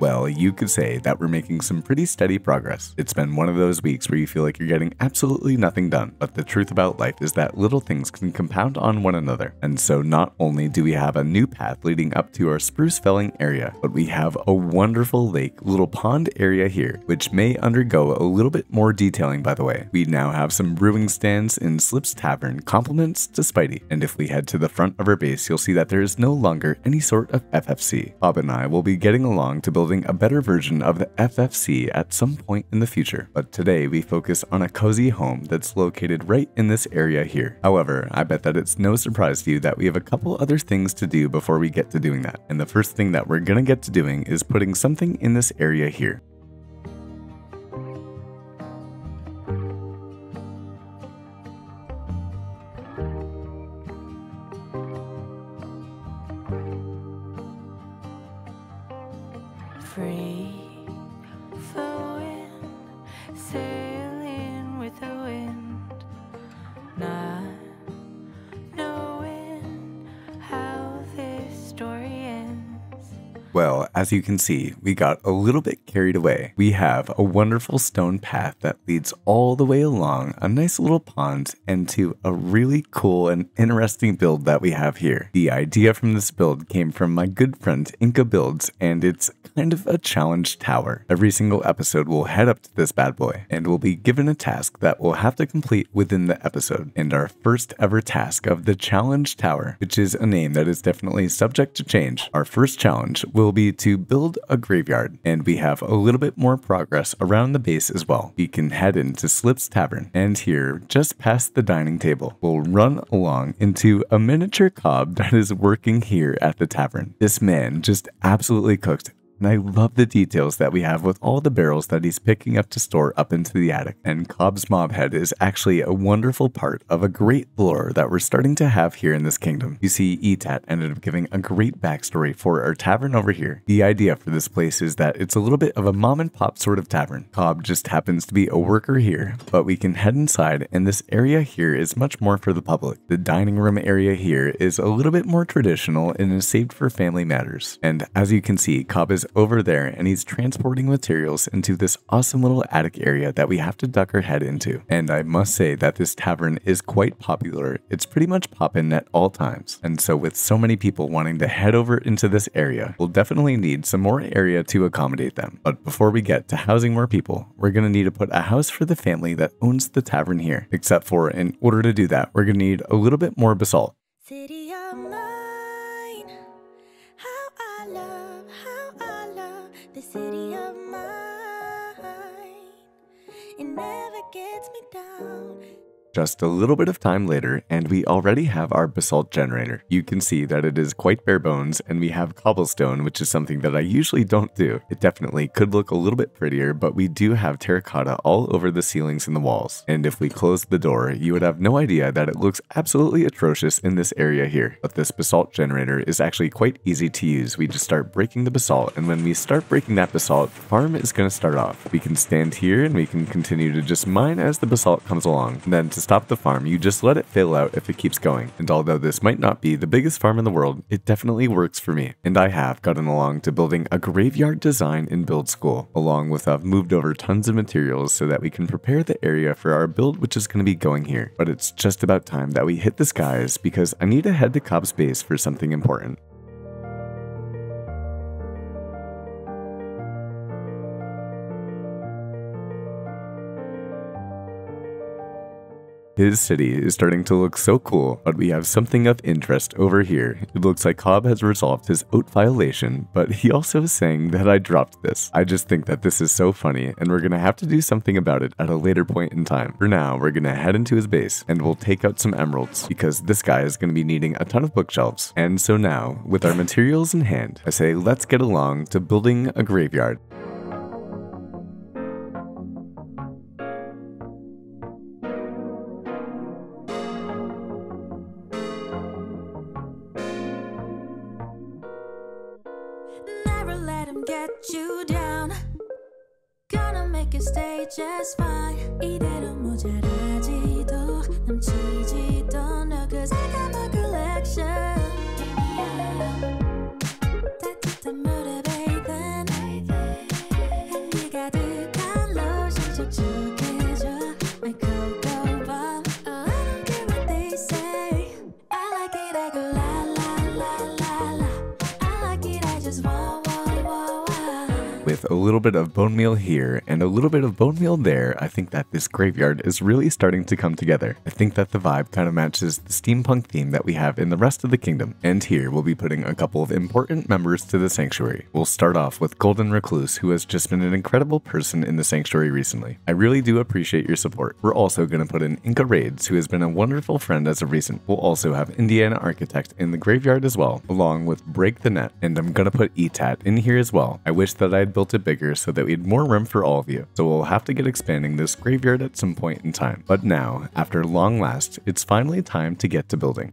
Well, you could say that we're making some pretty steady progress. It's been one of those weeks where you feel like you're getting absolutely nothing done, but the truth about life is that little things can compound on one another. And so not only do we have a new path leading up to our spruce felling area, but we have a wonderful lake, little pond area here, which may undergo a little bit more detailing, by the way. We now have some brewing stands in Slip's Tavern, compliments to Spidey. And if we head to the front of our base, you'll see that there is no longer any sort of FFC. Cobb and I will be getting along to building a better version of the FFC at some point in the future, but today we focus on a cozy home that's located right in this area here. However, I bet that it's no surprise to you that we have a couple other things to do before we get to doing that. And the first thing that we're gonna get to doing is putting something in this area here. Free flowing, sailing with the wind, not knowing how this story ends. Well, as you can see, we got a little bit carried away. We have a wonderful stone path that leads all the way along a nice little pond and to a really cool and interesting build that we have here. The idea from this build came from my good friend Inca Builds, and it's kind of a challenge tower. Every single episode we'll head up to this bad boy and we'll be given a task that we'll have to complete within the episode. And our first ever task of the challenge tower, which is a name that is definitely subject to change, our first challenge will be to build a graveyard, and we have a little bit more progress around the base as well. We can head into Slip's Tavern, and here, just past the dining table, we'll run along into a miniature Cobb that is working here at the tavern. This man just absolutely cooked. And I love the details that we have with all the barrels that he's picking up to store up into the attic. And Cobb's mob head is actually a wonderful part of a great lore that we're starting to have here in this kingdom. You see, Etat ended up giving a great backstory for our tavern over here. The idea for this place is that it's a little bit of a mom and pop sort of tavern. Cobb just happens to be a worker here, but we can head inside, and this area here is much more for the public. The dining room area here is a little bit more traditional and is saved for family matters. And as you can see, Cobb is over there and he's transporting materials into this awesome little attic area that we have to duck our head into. And I must say that this tavern is quite popular. It's pretty much poppin' at all times. And so with so many people wanting to head over into this area, we'll definitely need some more area to accommodate them. But before we get to housing more people, we're gonna need to put a house for the family that owns the tavern here. Except for, in order to do that, we're gonna need a little bit more basalt. City of mine, how I love the city of mine. It never gets me down. Just a little bit of time later, and we already have our basalt generator. You can see that it is quite bare bones, and we have cobblestone, which is something that I usually don't do. It definitely could look a little bit prettier, but we do have terracotta all over the ceilings and the walls. And if we closed the door, you would have no idea that it looks absolutely atrocious in this area here. But this basalt generator is actually quite easy to use. We just start breaking the basalt, and when we start breaking that basalt, the farm is going to start off. We can stand here, and we can continue to just mine as the basalt comes along. And then to stop the farm, you just let it fill out if it keeps going. And although this might not be the biggest farm in the world, it definitely works for me. And I have gotten along to building a graveyard design in build school, along with I've moved over tons of materials so that we can prepare the area for our build, which is going to be going here. But it's just about time that we hit the skies because I need to head to Cobb's base for something important. His city is starting to look so cool, but we have something of interest over here. It looks like Cobb has resolved his oath violation, but he also is saying that I dropped this. I just think that this is so funny, and we're gonna have to do something about it at a later point in time. For now, we're gonna head into his base, and we'll take out some emeralds, because this guy is gonna be needing a ton of bookshelves. And so now, with our materials in hand, I say let's get along to building a graveyard. You down. Gonna make it stay just fine. 이대로 모자라지도 넘치지도 않아. 'Cause I got my collection. 따뜻한 물에 bathe. With a little bit of bone meal here and a little bit of bone meal there, I think that this graveyard is really starting to come together. I think that the vibe kind of matches the steampunk theme that we have in the rest of the kingdom. And here we'll be putting a couple of important members to the sanctuary. We'll start off with Golden Recluse, who has just been an incredible person in the sanctuary recently. I really do appreciate your support. We're also going to put in Inca Raids, who has been a wonderful friend as of recent. We'll also have Indiana Architect in the graveyard as well, along with Break the Net, and I'm going to put ETAT in here as well. I wish that I had built it bigger so that we had more room for all of you, so we'll have to get expanding this graveyard at some point in time. But now, after long last, it's finally time to get to building.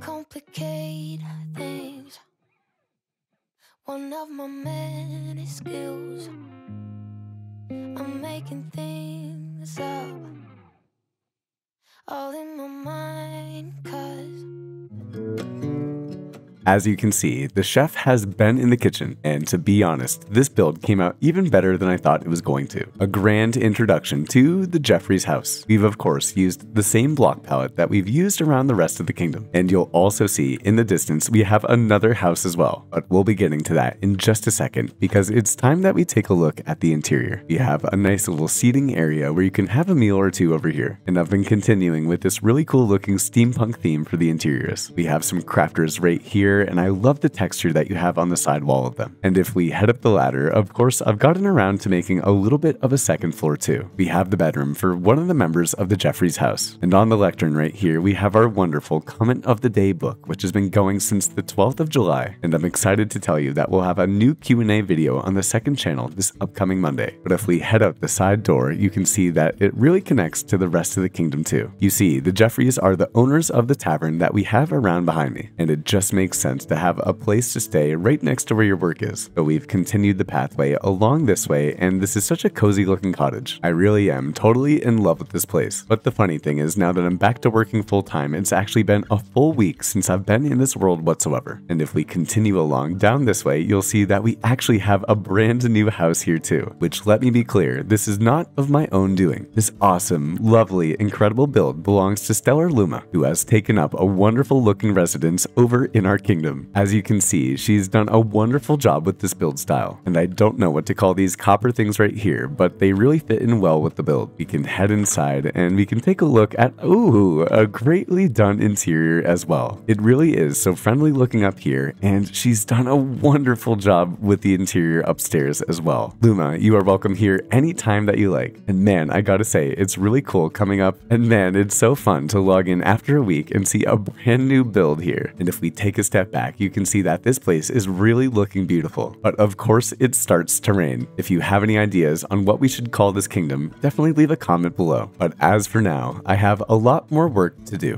Complicate things. One of my many skills. I'm making things up, all in my mind, 'cause As you can see, the chef has been in the kitchen, and to be honest, this build came out even better than I thought it was going to. A grand introduction to the Jeffrey's house. We've of course used the same block palette that we've used around the rest of the kingdom, and you'll also see in the distance we have another house as well, but we'll be getting to that in just a second because it's time that we take a look at the interior. We have a nice little seating area where you can have a meal or two over here, and I've been continuing with this really cool looking steampunk theme for the interiors. We have some crafters right here, and I love the texture that you have on the side wall of them. And if we head up the ladder, of course, I've gotten around to making a little bit of a second floor too. We have the bedroom for one of the members of the Jeffrey's house. And on the lectern right here, we have our wonderful Comment of the Day book, which has been going since the 12th of July. And I'm excited to tell you that we'll have a new Q&A video on the second channel this upcoming Monday. But if we head out the side door, you can see that it really connects to the rest of the kingdom too. You see, the Jeffreys are the owners of the tavern that we have around behind me, and it just makes sense to have a place to stay right next to where your work is. So we've continued the pathway along this way, and this is such a cozy looking cottage. I really am totally in love with this place. But the funny thing is, now that I'm back to working full time, it's actually been a full week since I've been in this world whatsoever. And if we continue along down this way, you'll see that we actually have a brand new house here too, which, let me be clear, this is not of my own doing. This awesome, lovely, incredible build belongs to StellarLuma, who has taken up a wonderful looking residence over in our kingdom. As you can see, she's done a wonderful job with this build style, and I don't know what to call these copper things right here, but they really fit in well with the build. We can head inside and we can take a look at, ooh, a greatly done interior as well. It really is so friendly looking up here, and she's done a wonderful job with the interior upstairs as well. Luma, you are welcome here anytime that you like. And man, I gotta say, it's really cool coming up, and man, it's so fun to log in after a week and see a brand new build here. And if we take a step back, you can see that this place is really looking beautiful. But of course, it starts to rain. If you have any ideas on what we should call this kingdom, definitely leave a comment below. But as for now, I have a lot more work to do.